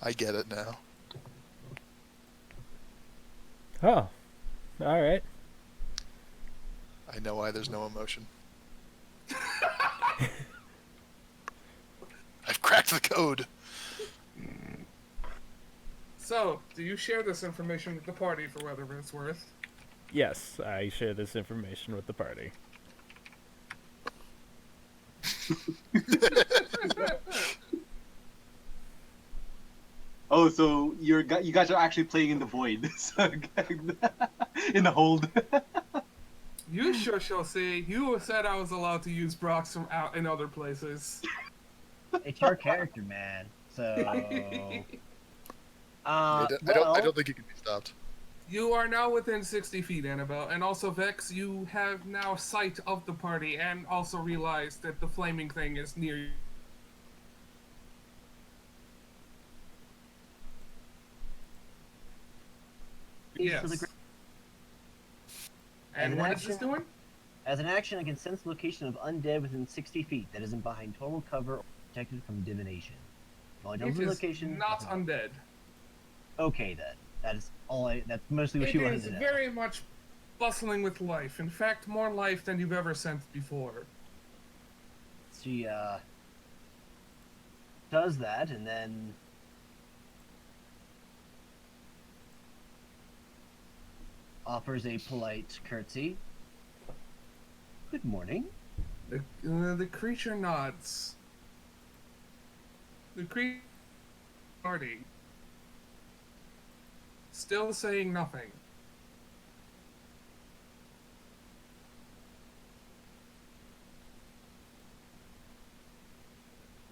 I get it now. Oh, all right. I know why there's no emotion. I've cracked the code. So, do you share this information with the party for whatever it's worth? Yes, I share this information with the party. Oh, so you guys are actually playing in the void, in the hold. You sure shall see. You said I was allowed to use Brox from out in other places. It's your character, man. So, I well, don't think it can be stopped. You are now within 60 feet, Annabelle, and also Vex, you have now sight of the party and also realize that the flaming thing is near you. East of the Yes. gra- And an what is this action- doing? As an action, I can sense the location of undead within 60 feet that isn't behind total cover or protected from divination. While I don't It know the is location, not undead. okay then. That is all I. That's mostly what It you wanted is to know. very much bustling with life. In fact, more life than you've ever sensed before. She does that, and then offers a polite curtsy. Good morning. The creature nods. The creature party. Still saying nothing.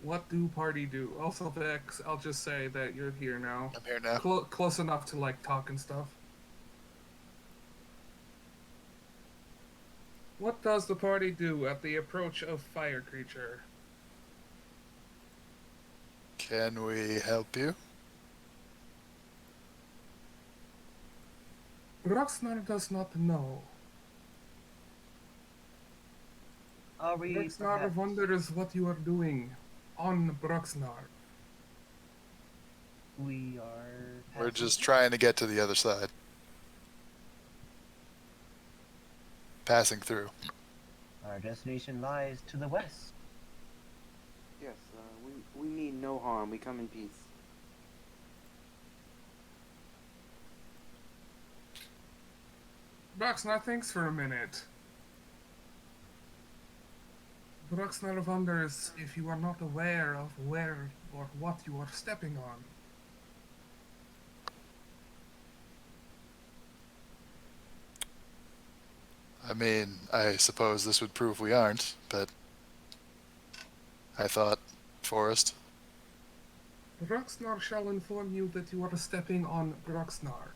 What do party do? Also, Vex, I'll just say that you're here now. I'm here now. Close enough to, like, talk and stuff. What does the party do at the approach of fire creature? Can we help you? Roxnar does not know. Are we Roxnar perhaps- wonders what you are doing on Broxnar. We are. We're passing just through? trying to get to the other side. Passing through. Our destination lies to the west. Yes, we mean no harm. We come in peace. Broxnar thinks for a minute. Broxnar wonders if you are not aware of where or what you are stepping on. I mean, I suppose this would prove we aren't, but I thought forest. Broxnar shall inform you that you are stepping on Broxnar.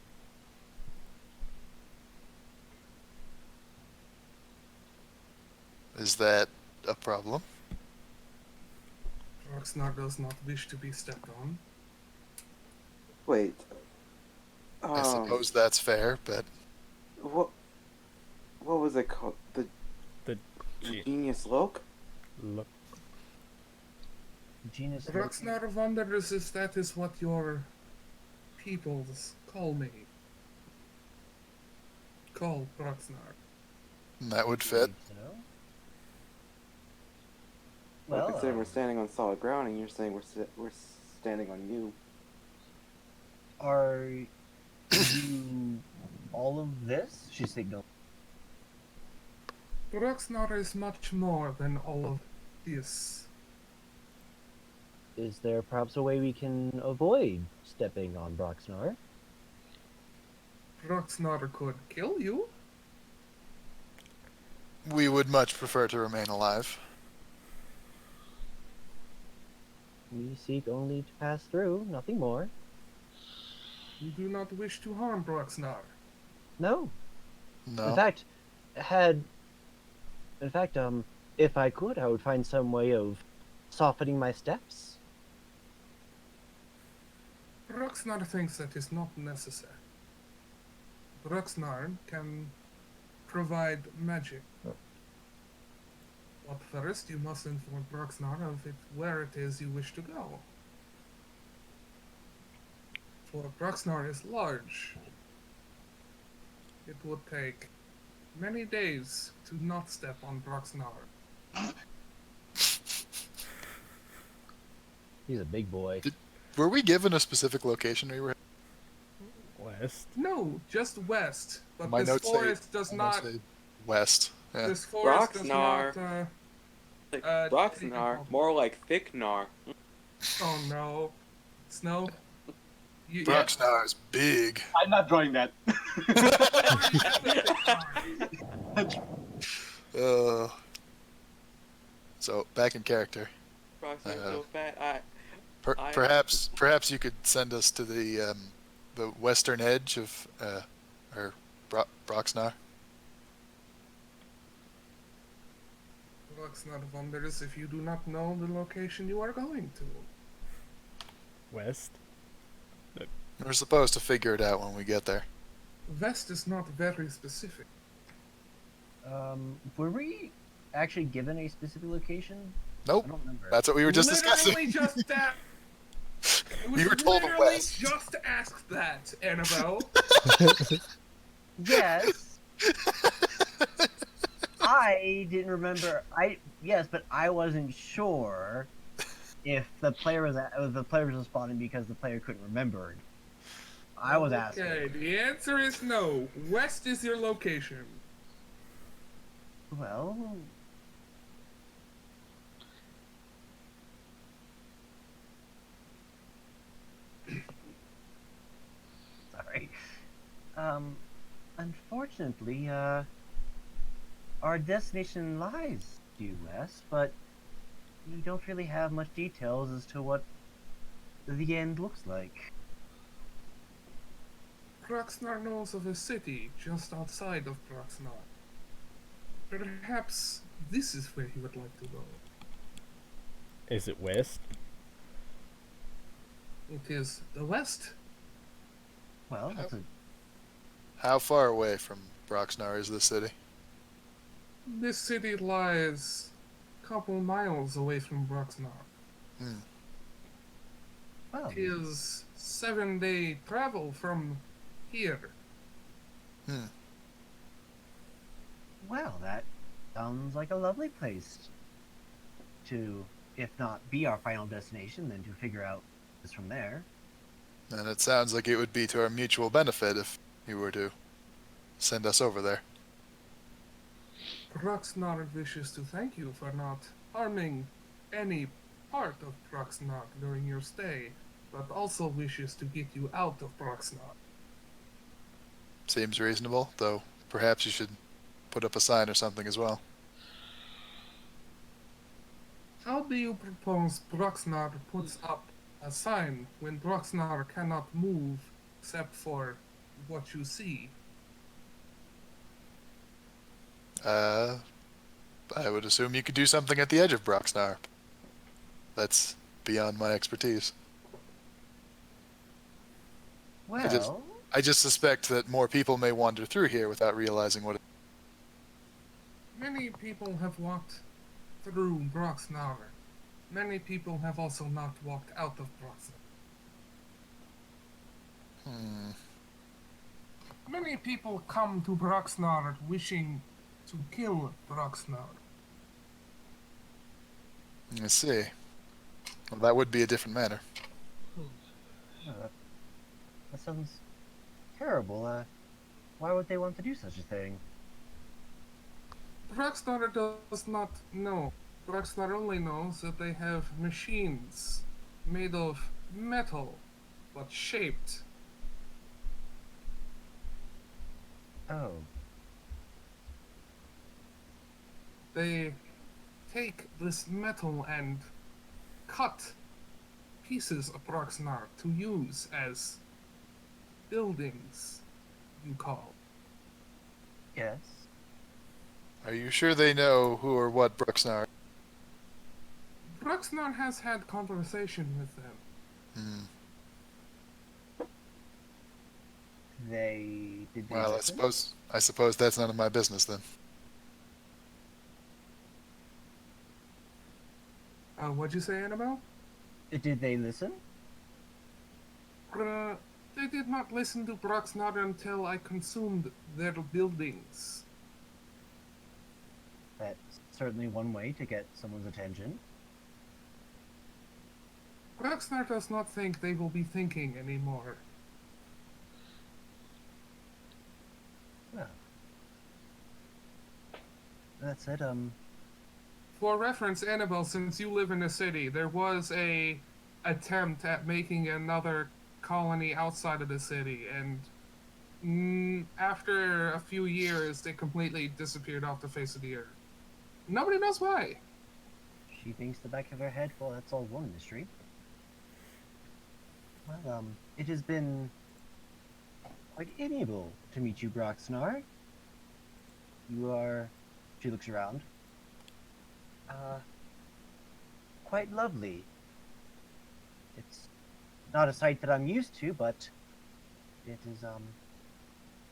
Is that a problem? Broxnar does not wish to be stepped on. Wait. I suppose that's fair, but What? What was it called? The Genius Look? Look, Genus. Broxnar wonders if that is what your peoples call me. Call Broxnar. that would fit. Well, Well, considering we're standing on solid ground, and you're saying we're standing on you. are you all of this? She signaled. Broxnar is much more than all of this. Is there perhaps a way we can avoid stepping on Broxnar? Broxnar could kill you. We would much prefer to remain alive. We seek only to pass through, nothing more. You do not wish to harm Broxnar. No. No. In fact, if I could, I would find some way of softening my steps. Broxnar thinks that is not necessary. Broxnar can provide magic. But first, you must inform Broxnar of where it is you wish to go. for Bruxnar is large. It would take many days to not step on Bruxnar. He's a big boy. Were we given a specific location we were? West. No, just west. But My this notes say- forest does my notes not. say west. Yeah. This forest does Broxnar. not. Like take Broxnar, a- more like Thicknar. Oh no, Snow. You, Broxnar is big. I'm not drawing that. So back in character. Broxnar so fat. I- Perhaps you could send us to the western edge of Broxnar. Bruxnar wonders if you do not know the location you are going to. West. We're supposed to figure it out when we get there. West is not very specific. Were we actually given a specific location? Nope. I don't remember. That's what we were just Literally discussing. just that. It was You were told literally west. just asked that, Annabelle. Yes. I didn't remember. Yes, but I wasn't sure if the player was responding because the player couldn't remember. I was asking. Okay, the answer is no. West is your location. Well, sorry. Unfortunately, our destination lies due west, but we don't really have much details as to what the end looks like. Proxnar knows of a city just outside of Proxnar. Perhaps this is where he would like to go. Is it west? It is the west. Well, that's a How far away from Broxnar is this city? This city lies a couple miles away from Proxnar. well. It is 7-day travel from here. Well, that sounds like a lovely place to, if not be our final destination, then to figure out this from there. And it sounds like it would be to our mutual benefit if you were to send us over there. Proxnar wishes to thank you for not harming any part of Proxnar during your stay, but also wishes to get you out of Proxnar. Seems reasonable, though perhaps you should put up a sign or something as well. How do you propose Proxnar puts up a sign when Proxnar cannot move except for what you see? I would assume you could do something at the edge of Broxnar. That's beyond my expertise. Well, I just suspect that more people may wander through here without realizing what it Many people have walked through Proxnar. Many people have also not walked out of Proxnar. Many people come to Proxnar wishing to kill Proxnar. I see. Well, that would be a different matter. that sounds terrible. Why would they want to do such a thing? Proxnar does not know. Proxnar only knows that they have machines made of metal, but shaped. Oh, They take this metal and cut pieces of Proxnar to use as buildings, you call. yes. Are you sure they know who or what Broxnar? Proxnar has had conversation with them. Did they Well, listen? I suppose that's none of my business then. What'd you say, Annabelle? Did they listen? They did not listen to Broxnar until I consumed their buildings. That's certainly one way to get someone's attention. Broxnar does not think they will be thinking anymore. Well, that said, For reference, Annabelle, since you live in the city, there was a attempt at making another colony outside of the city, and after a few years, they completely disappeared off the face of the earth. Nobody knows why. she thinks the back of her head, well, that's all one mystery. Well, it has been quite amiable to meet you, Broxnar. You are, she looks around, quite lovely. It's not a sight that I'm used to, but it is,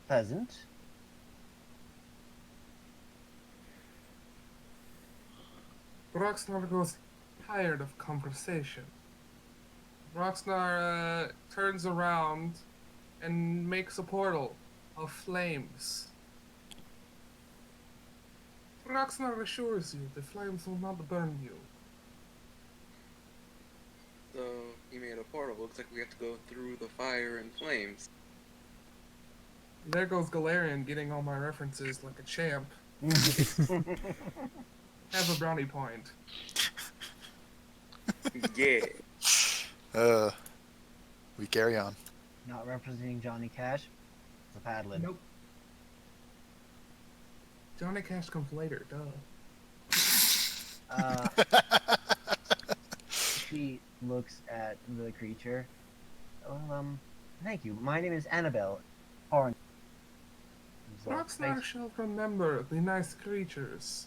pleasant. Broxnar grows tired of conversation. Broxnar turns around and makes a portal of flames. Broxnar assures you the flames will not burn you. So he made a portal. Looks like we have to go through the fire and flames. There goes Galarian getting all my references like a champ. Have a brownie point. Yeah. We carry on. Not representing Johnny Cash. It's a paddling. Nope. Johnny Cash comes later, duh. She looks at the creature. Well, thank you. My name is Annabelle. Foreign. Broxnar shall remember the nice creatures.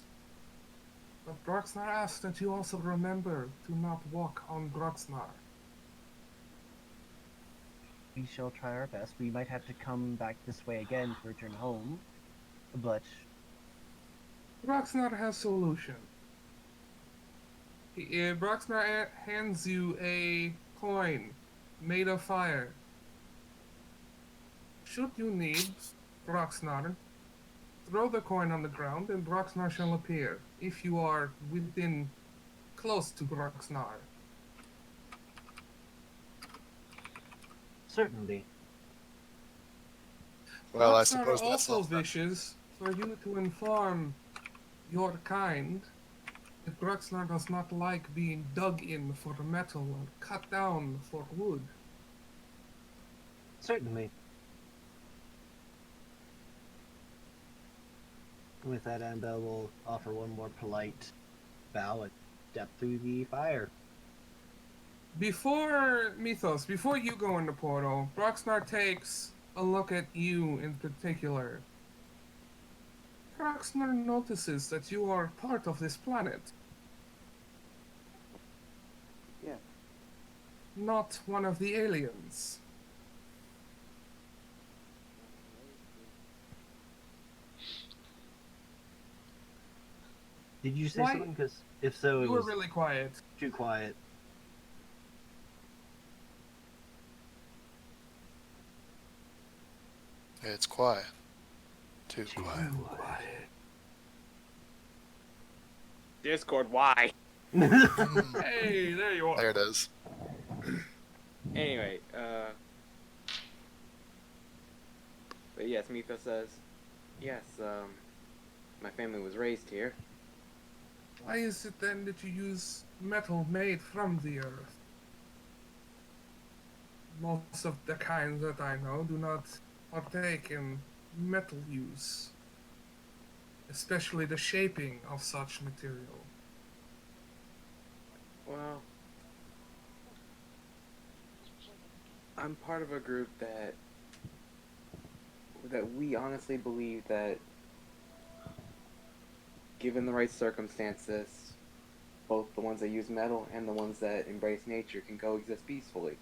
But Broxnar asks that you also remember to not walk on Broxnar. We shall try our best. We might have to come back this way again to return home. But Broxnar has solution. Broxnar hands you a coin made of fire. Should you need Broxnar, throw the coin on the ground and Broxnar shall appear, if you are within close to Broxnar. certainly. Well, I Broxnar suppose that's also not wishes for you to inform your kind that Broxnar does not like being dug in for metal and cut down for wood. Certainly. With that, Annabelle will offer one more polite bow and step through the fire. Before Mythos, before you go in the portal, Broxnar takes a look at you in particular. Broxnar notices that you are part of this planet. Yeah. Not one of the aliens. Did you say Why- something? Because if so, it You were was really quiet. too quiet. It's quiet. Too quiet. Discord, why? Hey, there you are. There it is. Anyway, but yes, Miko says, yes, my family was raised here. Why is it then that you use metal made from the earth? Most of the kinds that I know do not partake in metal use, especially the shaping of such material. Well, I'm part of a group that we honestly believe that, given the right circumstances, both the ones that use metal and the ones that embrace nature can coexist peacefully.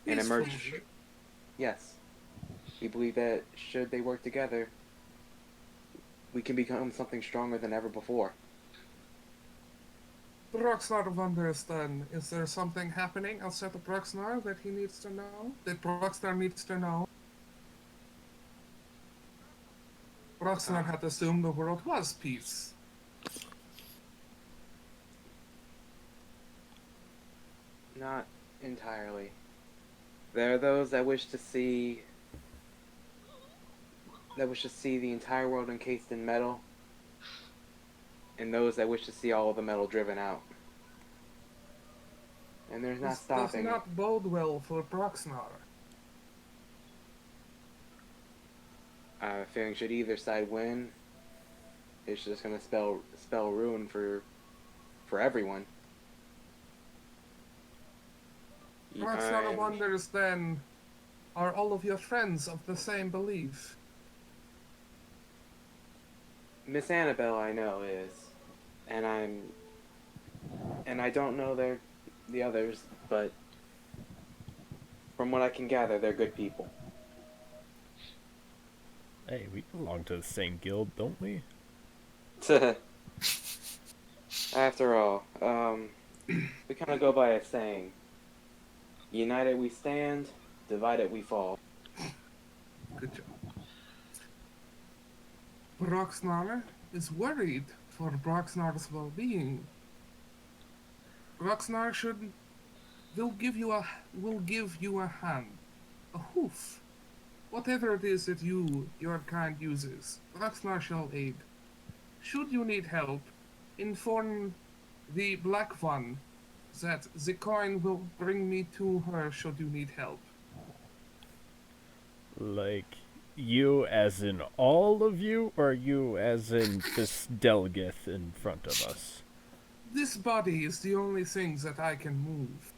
And emerge. Peacefully. Yes. We believe that should they work together, we can become something stronger than ever before. Broxnar wonders then, is there something happening outside of Broxnar that he needs to know? That Broxnar needs to know? Broxnar had assumed the world was peace. Not entirely. There are those that wish to see the entire world encased in metal, and those that wish to see all of the metal driven out. And there's not This stopping. does not bode well for Broxnar. I'm fearing should either side win, it's just gonna spell ruin for everyone. Broxnar I'm- wonders then, are all of your friends of the same belief? Miss Annabelle I know is, and I don't know the others, but from what I can gather, they're good people. Hey, we belong to the same guild, don't we? After all, we kind of go by a saying: united we stand, divided we fall. Good job. Broxnar is worried for Broxnar's well-being. Broxnar will give you a hand, a hoof, whatever it is that your kind uses. Broxnar shall aid. Should you need help, inform the Black One that the coin will bring me to her should you need help. Like, you as in all of you, or you as in this Delgith in front of us? This body is the only thing that I can move.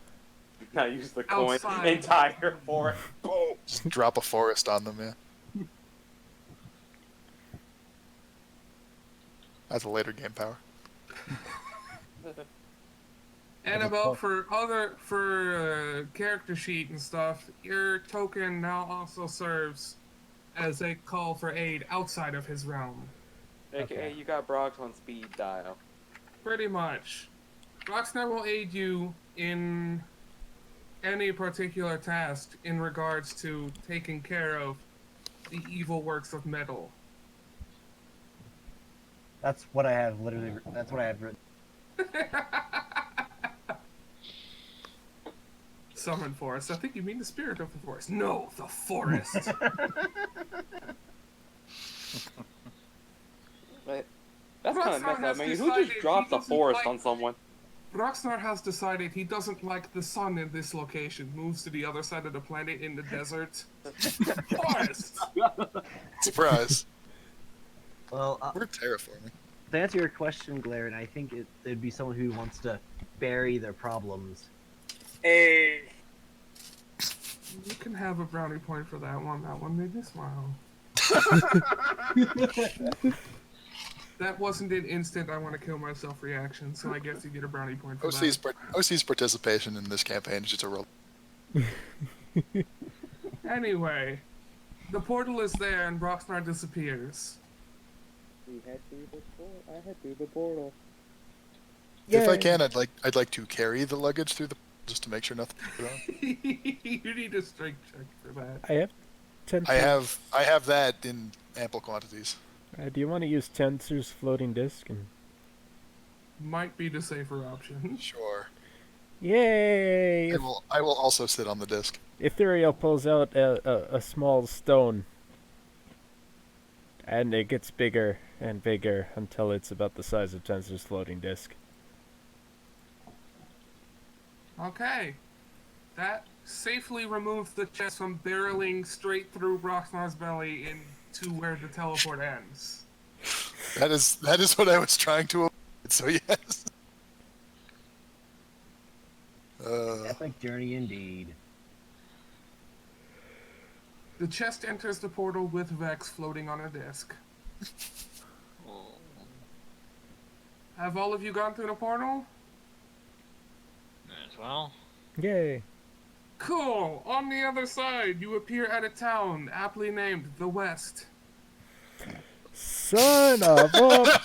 Now use the coin, Outside. entire for it. Oh, just drop a forest on them, yeah. That's a later game power. Annabelle, for character sheet and stuff, your token now also serves as a call for aid outside of his realm. AKA, Okay. you got Brox on speed dial. Pretty much. Broxnar will aid you in any particular task in regards to taking care of the evil works of metal. That's what I have literally. That's what I have written. Summon forest. I think you mean the spirit of the forest. No, the forest. But that's Broxnar kind of messed has up, man. Who decided just dropped he a doesn't forest like- on someone? Rockstar has decided he doesn't like the sun in this location. Moves to the other side of the planet in the desert. Forest! Surprise. Well, We're terraforming. to answer your question, Glaren, I think it'd be someone who wants to bury their problems. Hey. You can have a brownie point for that one. That one made me smile. That wasn't an instant I want to kill myself reaction, so I guess you get a brownie point for OC's participation in this campaign is just a real. that. Anyway, the portal is there and Broxnar disappears. We head through the portal. I head through the portal. If I can, I'd like to carry the luggage through the just to make sure nothing goes wrong. You need a strength check for that. I have 10. I have that in ample quantities. Do you want to use Tensor's floating disc? And Might be the safer option. Sure. yay! I will also sit on the disc. Ethereal pulls out a small stone, and it gets bigger and bigger until it's about the size of Tensor's floating disc. Okay. That safely removes the chest from barreling straight through Broxnar's belly into where the teleport ends. That is what I was trying to avoid. So yes. Epic journey indeed. The chest enters the portal with Vex floating on a disc. Have all of you gone through the portal? As well. Yay! Cool! On the other side, you appear at a town aptly named the West. Son of a...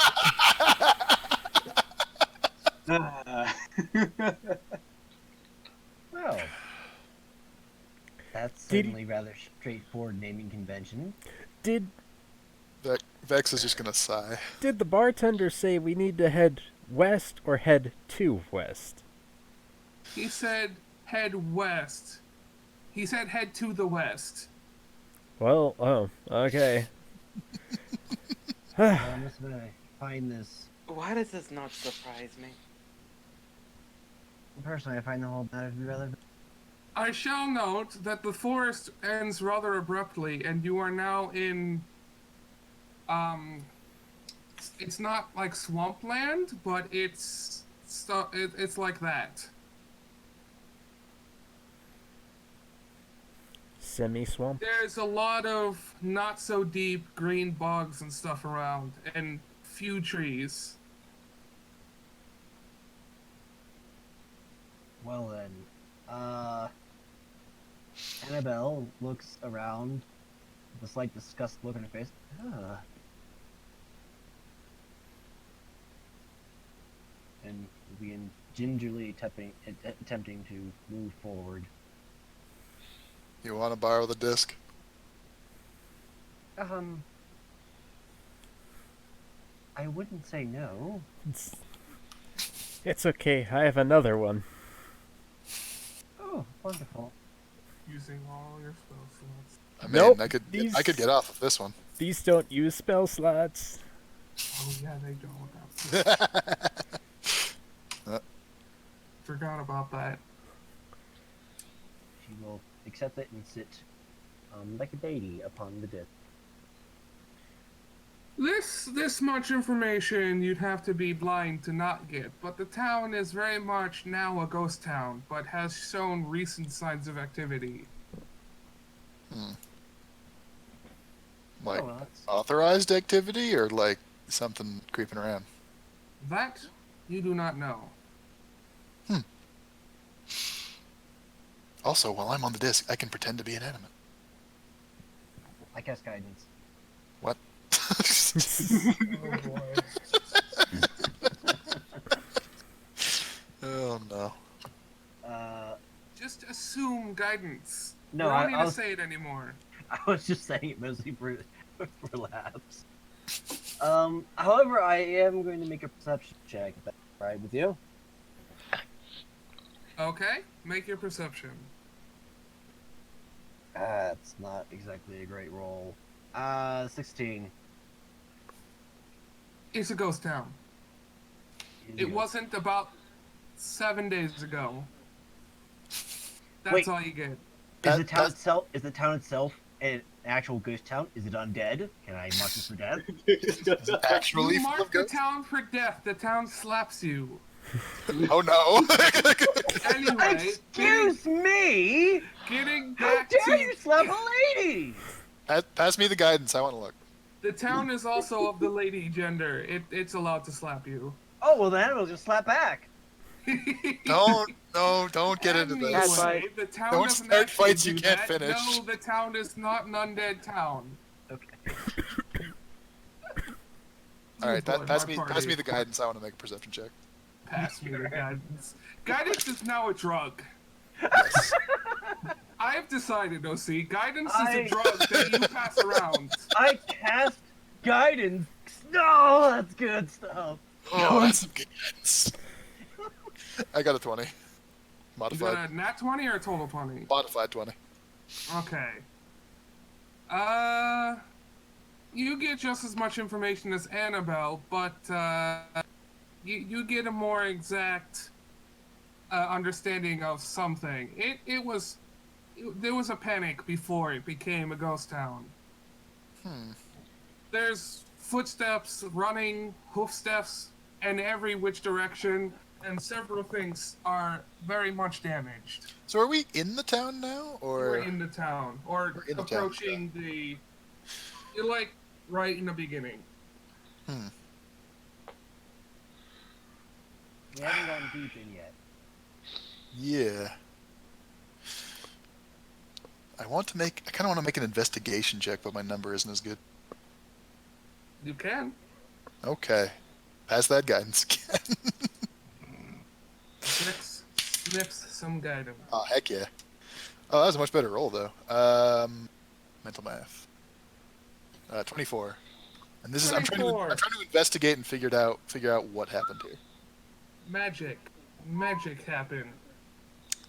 Well, that's Did- certainly rather straightforward naming convention. Did Vex is just gonna sigh. did the bartender say we need to head west or head to west? He said head west. He said head to the west. Well, oh, okay. I must find this. Why does this not surprise me? Personally, I find the whole matter to be rather. I shall note that the forest ends rather abruptly, and you are now in. It's not like swampland, but it's like that. Semi-swamp. There's a lot of not so deep green bogs and stuff around, and few trees. Well then, Annabelle looks around with a slight disgust look on her face. And begin gingerly attempting to move forward. You want to borrow the disc? I wouldn't say no. It's okay. I have another one. Oh, wonderful. Using all your spell slots. I mean, Nope, I these- could get off of this one. These don't use spell slots. Oh yeah, they don't. Forgot about that. She will accept it and sit like a deity upon the disc. This much information you'd have to be blind to not get, but the town is very much now a ghost town, but has shown recent signs of activity. Like Oh, well, that's- authorized activity or like something creeping around? That you do not know. Also, while I'm on the disc, I can pretend to be inanimate. I cast guidance. What? Oh boy. Oh no. Just assume guidance. No, we don't I need to was- say it anymore. I was just saying it mostly for laughs. However, I am going to make a perception check. If that's all right with you? Okay, make your perception. That's not exactly a great roll. 16. It's a ghost town. It wasn't about 7 days ago. That's Wait. all you get. Is That- the town itself an actual ghost town? Is it undead? Can I mark it for death? Actually, You full mark of the ghosts? town for death. The town slaps you. Oh no. Anyway, Excuse me! getting How back dare to you slap a lady? Pass me the guidance. I want to look. the town is also of the lady gender. It's allowed to slap you. Oh, well, then we'll just slap back. Don't get into Anyway, this. Fight. the town Don't doesn't start actually fights you do can't that. finish. No, the town is not an undead town. Okay. All right, Boy, pass my me party. the guidance. I want to make a perception check. Pass me the guidance. Guidance is now a drug. Yes. I've decided, OC. Guidance is I- a drug that you pass around. I cast guidance. No, that's good stuff. Oh, that's some good guidance. I got a 20. You Modified. got a nat 20 or a total 20? Modified 20. Okay. You get just as much information as Annabelle, but you get a more exact understanding of something. There was a panic before it became a ghost town. There's footsteps, running, hoofsteps, in every which direction, and several things are very much damaged. So are we in the town now, or We're in the town, or We're in the town, approaching the. You're like right in the beginning. We haven't gotten deep in yet. yeah? I kind of want to make an investigation check, but my number isn't as good. You can. Okay, pass that guidance again. sniffs some guidance. Oh, heck yeah. Oh, that was a much better roll, though. Mental math. 24. And this is I'm trying 24. to investigate and figure out what happened here. Magic happened.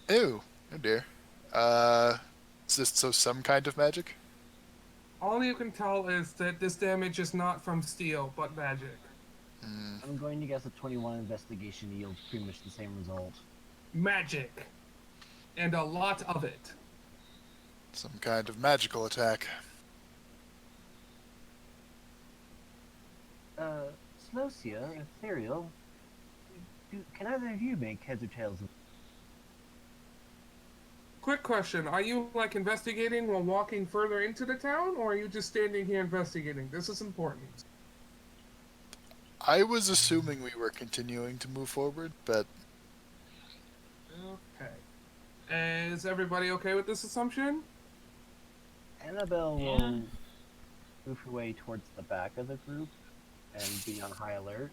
Ew. Oh dear. Is this some kind of magic? All you can tell is that this damage is not from steel, but magic. I'm going to guess a 21 investigation yields pretty much the same result. Magic. And a lot of it. Some kind of magical attack. Snocia, Ethereal, can either of you make heads or tails of... Quick question, are you, like, investigating while walking further into the town, or are you just standing here investigating? This is important. I was assuming we were continuing to move forward, but Okay. Is everybody okay with this assumption? Annabelle will move her way towards the back of the group and be on high alert.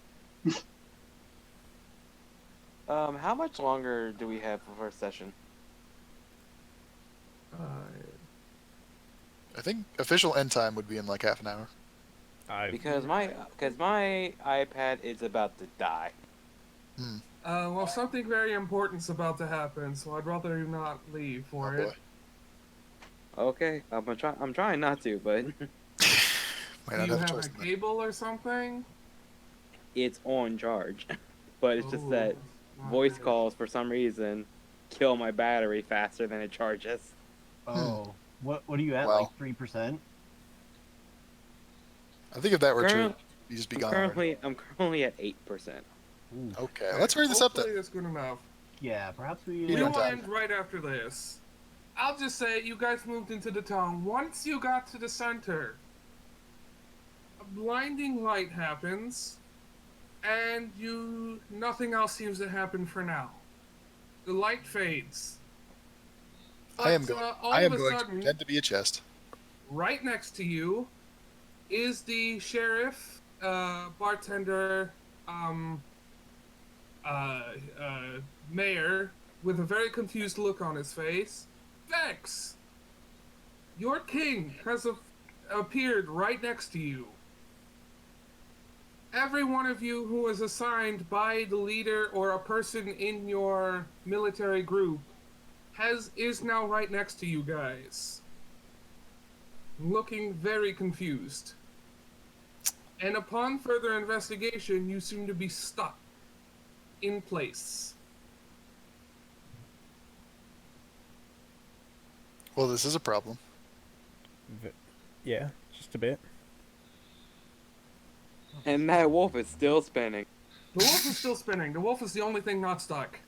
How much longer do we have for our session? I think official end time would be in like half an hour. Because my iPad is about to die. Well, something very important's about to happen, so I'd rather you not leave for Oh, it. boy. Okay, I'm trying not to, but Might Do not you have a have choice. a then. cable or something? it's on charge. But it's just that not voice good. calls for some reason kill my battery faster than it charges. Oh, what are you at? Well. Like 3%? I think if that were true, Current- you'd just be I'm gone. already. currently at 8%. Ooh. Okay, let's hurry this up Hopefully then. that's good enough. Yeah, perhaps we. You We don't will die. end right after this. I'll just say you guys moved into the town. Once you got to the center, a blinding light happens, and nothing else seems to happen for now. The light fades. I am But, going. all I am of a going to sudden, pretend to be a chest. right next to you is the sheriff, bartender, mayor, with a very confused look on his face. Vex! Your king has appeared right next to you. Every one of you who is assigned by the leader or a person in your military group is now right next to you guys. Looking very confused. And upon further investigation, you seem to be stuck in place. Well, this is a problem. Yeah, just a bit. And that wolf is still spinning. The wolf is still spinning. The wolf is the only thing not stuck.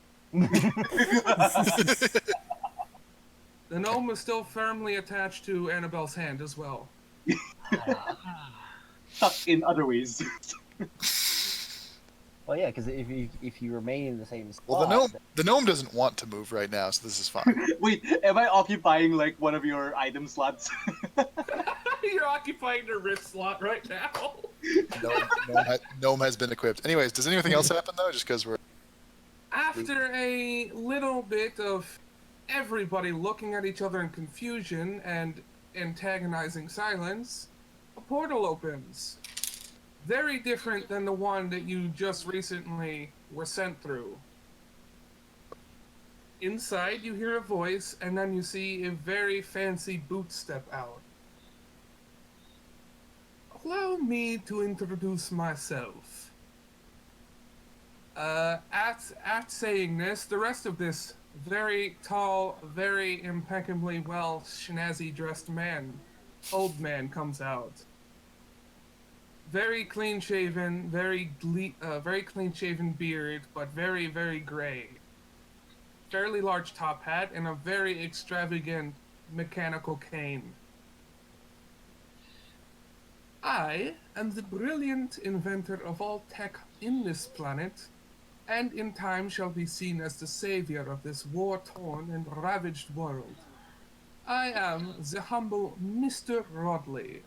The gnome is still firmly attached to Annabelle's hand as well. Stuck in other ways. Well, yeah, because if you remain in the same spot. Well, the gnome doesn't want to move right now, so this is fine. Wait, am I occupying like one of your item slots? You're occupying the wrist slot right now. Gnome has been equipped. Anyways, does anything else happen though? Just because we're After a little bit of everybody looking at each other in confusion and antagonizing silence, a portal opens. Very different than the one that you just recently were sent through. Inside, you hear a voice, and then you see a very fancy boot step out. Allow me to introduce myself. At saying this, the rest of this very tall, very impeccably well snazzy dressed old man comes out. Very clean shaven, very clean shaven beard, but very, very gray. Fairly large top hat and a very extravagant mechanical cane. I am the brilliant inventor of all tech in this planet, and in time shall be seen as the savior of this war-torn and ravaged world. I am the humble Mr. Rodley.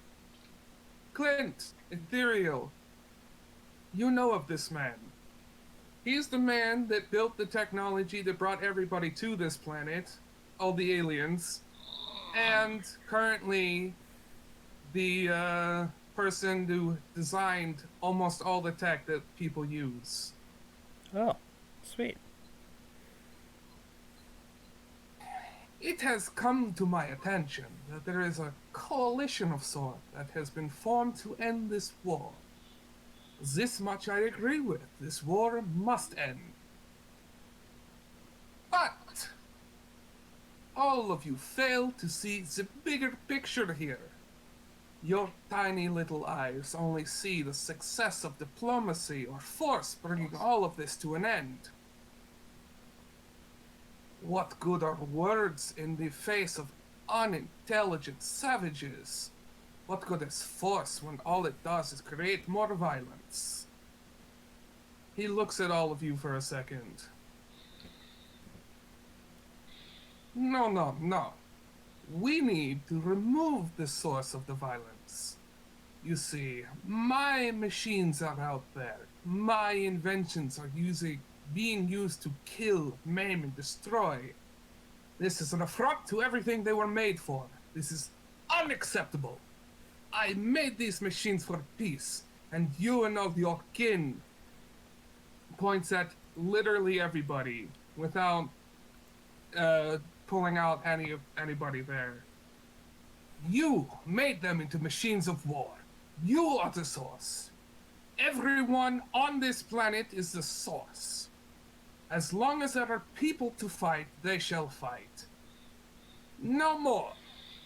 Clint, Ethereal, you know of this man. He's the man that built the technology that brought everybody to this planet, all the aliens, and currently the person who designed almost all the tech that people use. Oh, sweet. It has come to my attention that there is a coalition of sorts that has been formed to end this war. This much I agree with. This war must end. But all of you fail to see the bigger picture here. Your tiny little eyes only see the success of diplomacy or force bringing all of this to an end. What good are words in the face of unintelligent savages? What good is force when all it does is create more violence? He looks at all of you for a second. No. We need to remove the source of the violence. You see, my machines are out there. My inventions are being used to kill, maim, and destroy. This is an affront to everything they were made for. This is unacceptable. I made these machines for peace, and you and all your kin points at literally everybody without pulling out anybody there. You made them into machines of war. You are the source. Everyone on this planet is the source. As long as there are people to fight, they shall fight. No more.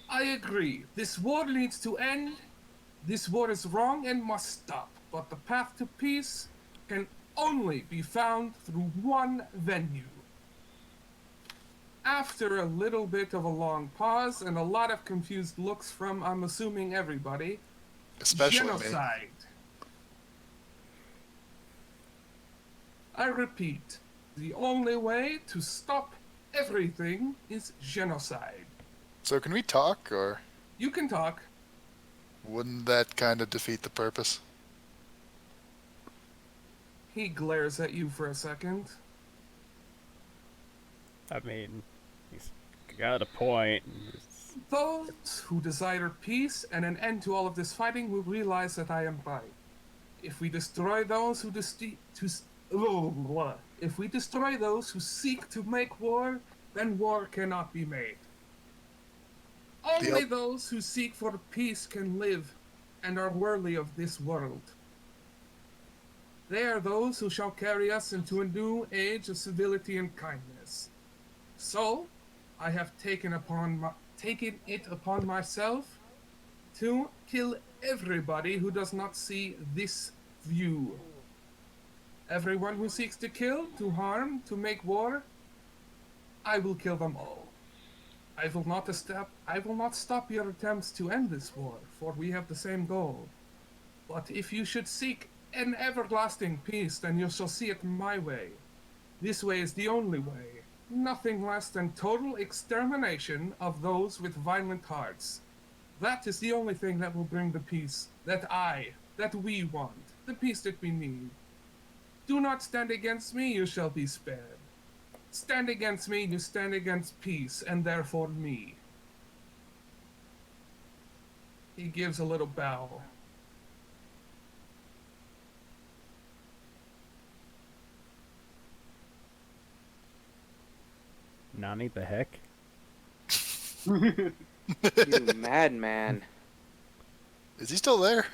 I agree. This war needs to end. This war is wrong and must stop. But the path to peace can only be found through one venue. After a little bit of a long pause and a lot of confused looks from, I'm assuming, everybody, Especially me. genocide. I repeat, the only way to stop everything is genocide. So can we talk, or You can talk. wouldn't that kind of defeat the purpose? He glares at you for a second. I mean, he's got a point. Those who desire peace and an end to all of this fighting will realize that I am right. If we destroy those who if we destroy those who seek to make war, then war cannot be made. Only those who seek for peace can live and are worthy of this world. They are those who shall carry us into a new age of civility and kindness. So, I have taken it upon myself to kill everybody who does not see this view. Everyone who seeks to kill, to harm, to make war, I will kill them all. I will not stop your attempts to end this war, for we have the same goal. But if you should seek an everlasting peace, then you shall see it my way. This way is the only way. Nothing less than total extermination of those with violent hearts. That is the only thing that will bring the peace that we want, the peace that we need. Do not stand against me, you shall be spared. Stand against me, you stand against peace, and therefore me. He gives a little bow. Nani the heck? You madman. Is he still there?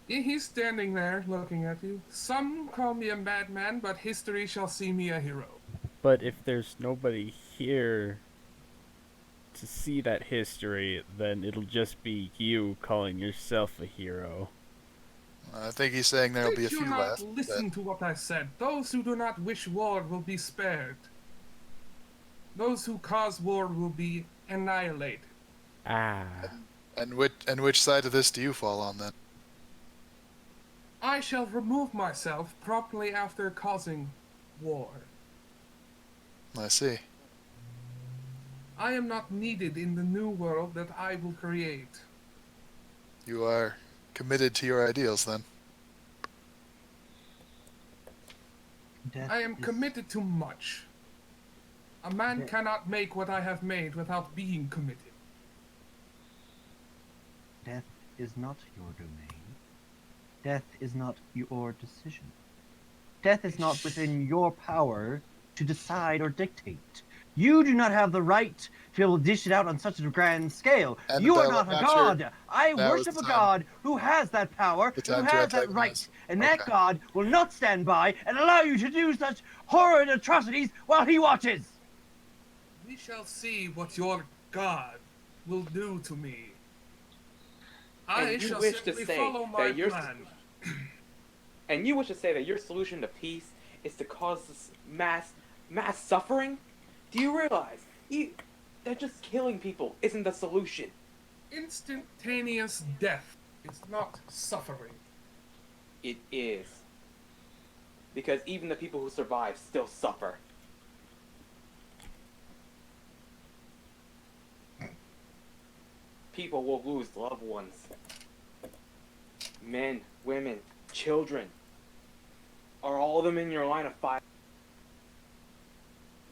He's standing there looking at you. Some call me a madman, but history shall see me a hero. But if there's nobody here to see that history, then it'll just be you calling yourself a hero. I think he's saying there'll be a Did few you not left. listen to what I said? Those who do not wish war will be spared. Those who cause war will be annihilated. Ah. And which side of this do you fall on then? I shall remove myself promptly after causing war. I see. I am not needed in the new world that I will create. You are committed to your ideals then. Death I am is- committed to much. A man Death- cannot make what I have made without being committed. Death is not your domain. Death is not your decision. Death is not within your power to decide or dictate. You do not have the right to be able to dish it out on such a grand scale. And You are Bella, not a not sure. god. I Now is worship the a time. god who has that power, The who time to has that right, antagonize. and that Okay. god will not stand by and allow you to do such horrid atrocities while he watches. We shall see what your God will do to me. I And you shall wish to simply say follow my that your plan. And you wish to say that your solution to peace is to cause this mass suffering? Do you realize that just killing people isn't the solution? Instantaneous death is not suffering. It is. Because even the people who survive still suffer. People will lose loved ones. Men, women, children. Are all of them in your line of fire?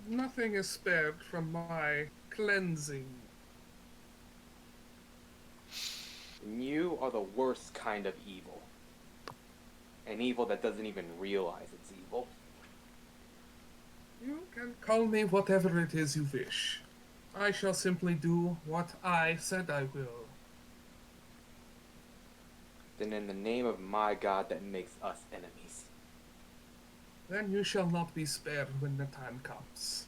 Nothing is spared from my cleansing. And you are the worst kind of evil. An evil that doesn't even realize it's evil. You can call me whatever it is you wish. I shall simply do what I said I will. Then in the name of my God that makes us enemies. Then you shall not be spared when the time comes.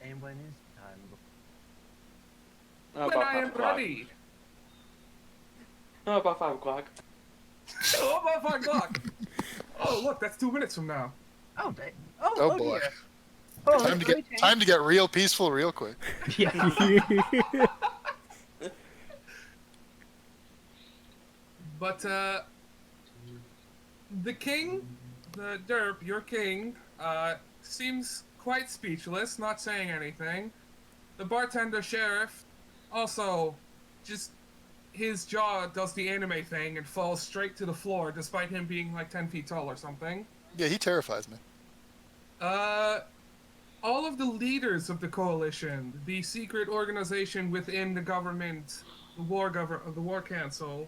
And when is time? How When about I 5 am o'clock? ready. How about 5 o'clock? Oh, my 5 o'clock. Oh, look, that's 2 minutes from now. Oh, dang. Oh, boy. dear. Oh, Time to get time to get real peaceful real quick. Yeah. But, the king, the derp, your king, seems quite speechless, not saying anything. The bartender sheriff, also, just, his jaw does the anime thing and falls straight to the floor, despite him being like 10 feet tall or something. Yeah, he terrifies me. All of the leaders of the coalition, the secret organization within the government, the war council,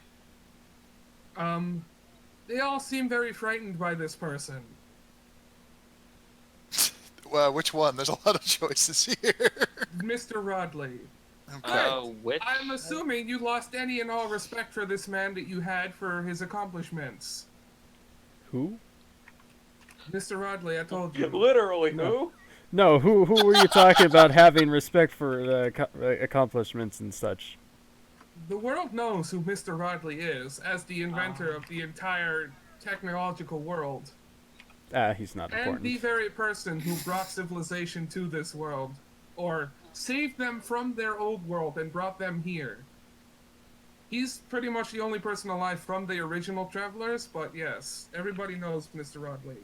they all seem very frightened by this person. Well, which one? There's a lot of choices here. Mr. Rodley. Okay. Which? I'm assuming you lost any and all respect for this man that you had for his accomplishments. Who? Mr. Rodley, I told you. Literally, No. who? No, who were you talking about having respect for accomplishments and such? The world knows who Mr. Rodley is as the inventor of the entire technological world. He's not And important. the very person who brought civilization to this world. Or saved them from their old world and brought them here. He's pretty much the only person alive from the original travelers, but yes, everybody knows Mr. Rodley.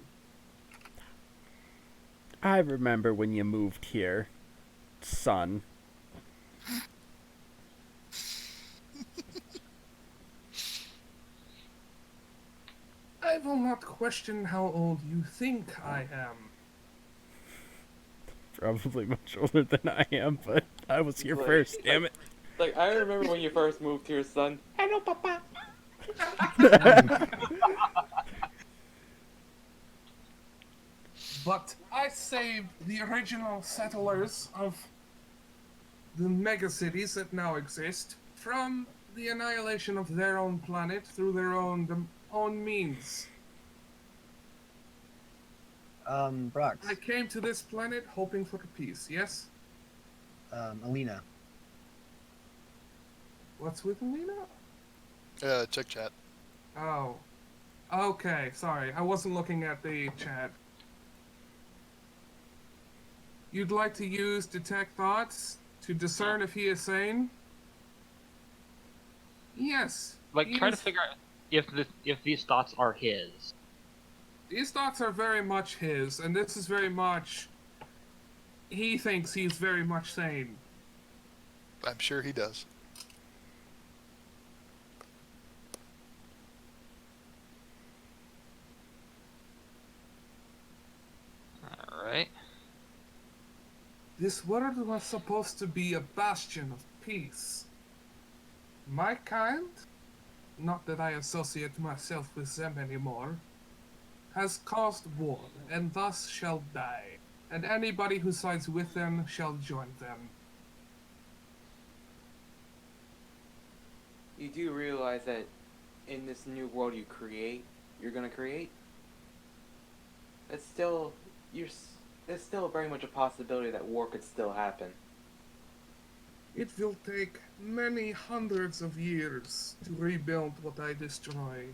I remember when you moved here, son. I will not question how old you think I am. Probably much older than I am, but I was here Like- first, damn it. Like, I remember when you first moved here, son. Hello, papa. But I saved the original settlers of the megacities that now exist from the annihilation of their own planet through their own means. Brox. I came to this planet hoping for peace, yes? Alina. What's with Alina? Check chat. Oh. Okay, sorry. I wasn't looking at the chat. You'd like to use detect thoughts to discern if he is sane? Yes. Like, he try to is- figure out if these thoughts are his. These thoughts are very much his, and this is very much... He thinks he's very much sane. I'm sure he does. This world was supposed to be a bastion of peace. My kind, not that I associate myself with them anymore, has caused war, and thus shall die, and anybody who sides with them shall join them. You do realize that in this new world you're gonna create, there's still very much a possibility that war could still happen. It will take many hundreds of years to rebuild what I destroyed.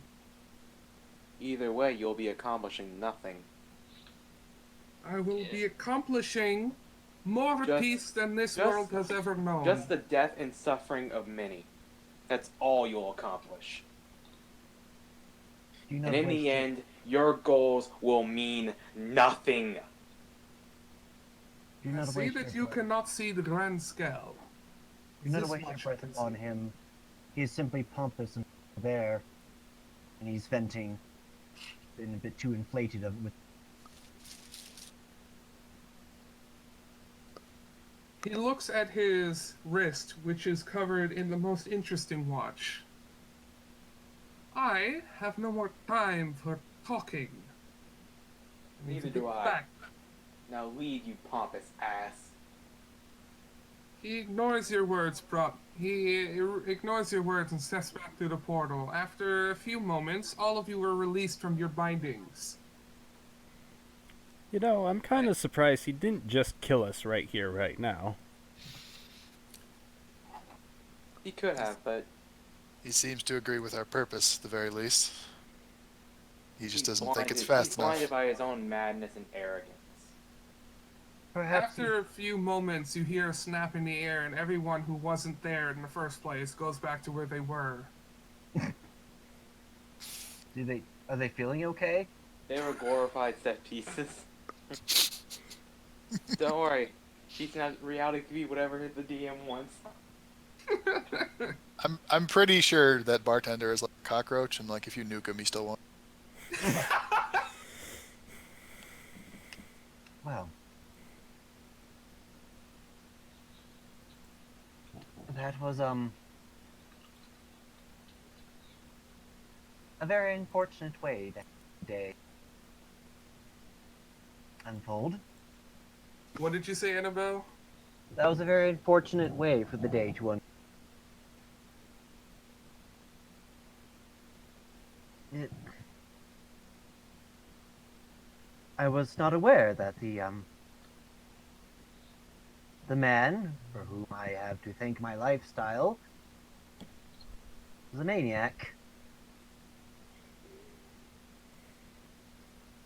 Either way, you'll be accomplishing nothing. I will be accomplishing more Just- peace than this just- world has ever known. Just the death and suffering of many. That's all you'll accomplish. Do not And in waste the your- end, your goals will mean nothing. do I not see waste that your you cannot see the grand scale. Do not This waste much your I can breath on see. him. He is simply pompous and there, and he's venting. Been a bit too inflated of with. He looks at his wrist, which is covered in the most interesting watch. I have no more time for talking. need Neither to do get I. back. Now leave, you pompous ass. He ignores your words, He ignores your words and steps back through the portal. After a few moments, all of you were released from your bindings. You know, I'm kind of surprised he didn't just kill us right here, right now. He could have, but He seems to agree with our purpose, at the very least. He just he's doesn't think it's blinded- fast he's enough. blinded by his own madness and arrogance. Perhaps After a few moments, you hear a snap in the air, and everyone who wasn't there in the first place goes back to where they were. are they feeling okay? They were glorified set pieces. Don't worry. Reality can be whatever the DM wants. I'm pretty sure that bartender is like a cockroach, and like if you nuke him, he still won't. Well. That was a very unfortunate way that day unfold. What did you say, Annabelle? That was a very unfortunate way for the day to unfold. I was not aware that the man for whom I have to thank my lifestyle was a maniac.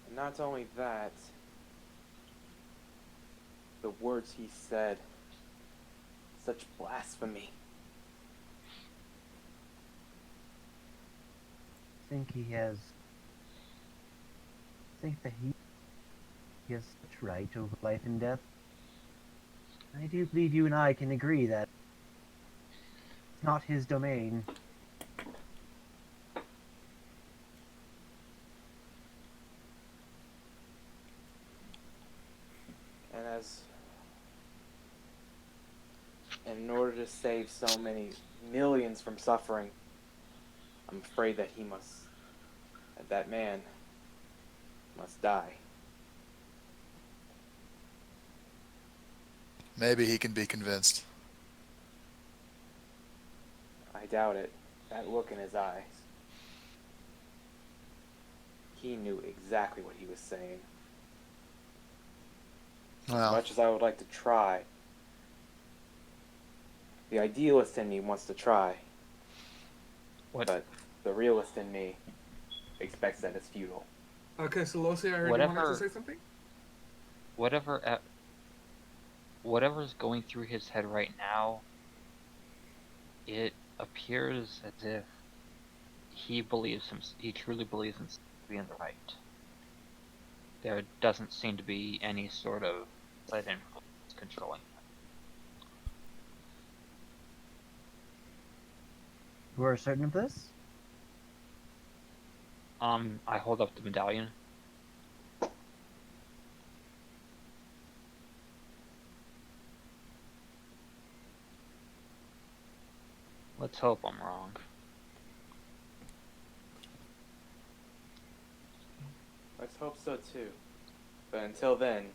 And not only that, the words he said, such blasphemy. I think that he has such right over life and death. I do believe you and I can agree that it's not his domain. And in order to save so many millions from suffering, I'm afraid that that man must die. Maybe he can be convinced. I doubt it. That look in his eyes. He knew exactly what he was saying. As Well, much as I would like to try, the idealist in me wants to try. What? But the realist in me expects that it's futile. Okay, so Losi, I heard you wanted to Whatever- say something? Whatever's going through his head right now, it appears as if he truly believes himself to be in the right. There doesn't seem to be any sort of outside influence controlling him. You are certain of this? I hold up the medallion. Let's hope I'm wrong. Let's hope so too. But until then,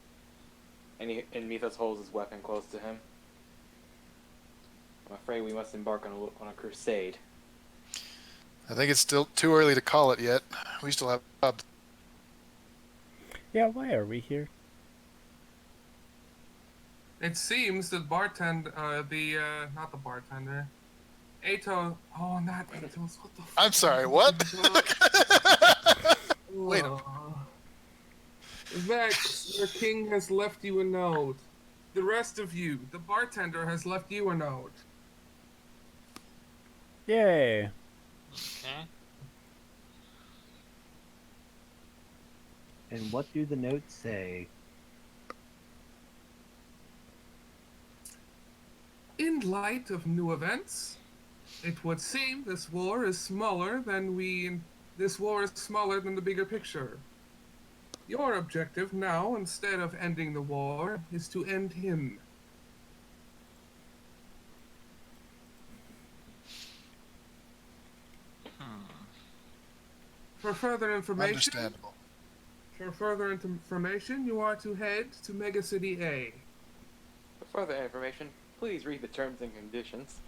and Mythos holds his weapon close to him, I'm afraid we must embark on a crusade. I think it's still too early to call it yet. We still have a job. Yeah, why are we here? It seems that not the bartender, Ato. Oh, not Atos. What the? I'm sorry, what? Wait a minute. Vex, your king has left you a note. The rest of you, the bartender has left you a note. Yay! Okay. And what do the notes say? In light of new events, it would seem this war is smaller than the bigger picture. Your objective now, instead of ending the war, is to end him. For further information, Understandable. you are to head to Mega City A. For further information, please read the terms and conditions.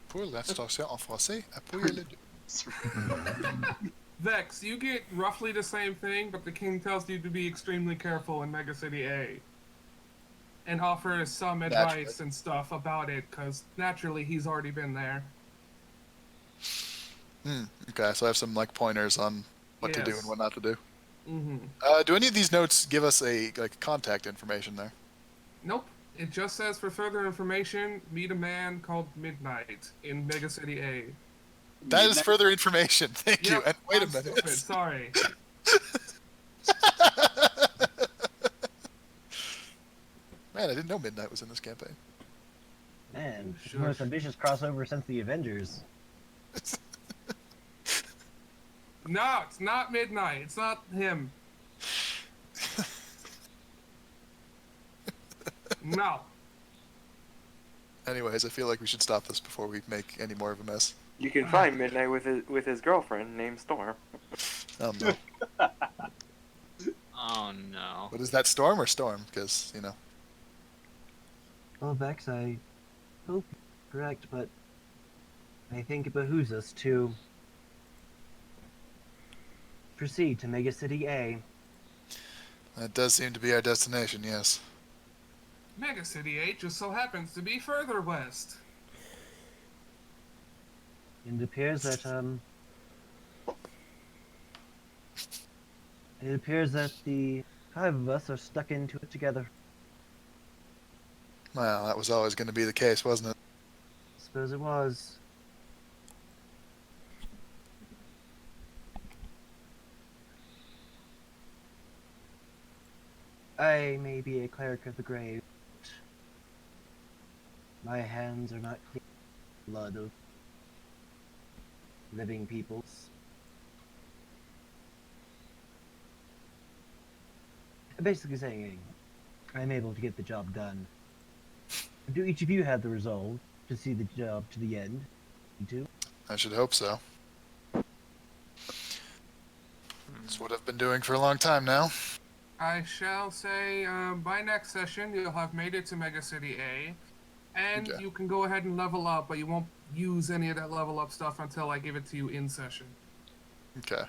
Pour l'instation en français, appuyez-le. Vex, you get roughly the same thing, but the king tells you to be extremely careful in Mega City A. And offers some advice and stuff about it, because naturally he's already been there. Okay, so I have some like pointers on what to do and what not to do. Mm-hmm. Do any of these notes give us a contact information there? Nope. It just says for further information, meet a man called Midnight in Mega City A. That is further information. Thank you. Yep, And wait a I'm minute. stupid, sorry. Man, I didn't know Midnight was in this campaign. Man, it's the Sure. most ambitious crossover since the Avengers. No, it's not Midnight. It's not him. No. Anyways, I feel like we should stop this before we make any more of a mess. You can find Midnight with his girlfriend named Storm. Oh no. Oh no. What is that, Storm or Storm? Because, you know. Well, Vex, I hope you're correct, but I think it behooves us to proceed to Mega City A. That does seem to be our destination, yes. Mega City 8 just so happens to be further west. And it appears that the 5 of us are stuck into it together. Well, that was always going to be the case, wasn't it? Suppose it was. I may be a cleric of the grave, but my hands are not clean with blood of living peoples. Basically saying, I'm able to get the job done. Do each of you have the resolve to see the job to the end? You too? I should hope so. It's what I've been doing for a long time now. I shall say, by next session, you'll have made it to Mega City A, and Okay. you can go ahead and level up, but you won't use any of that level up stuff until I give it to you in session. Okay.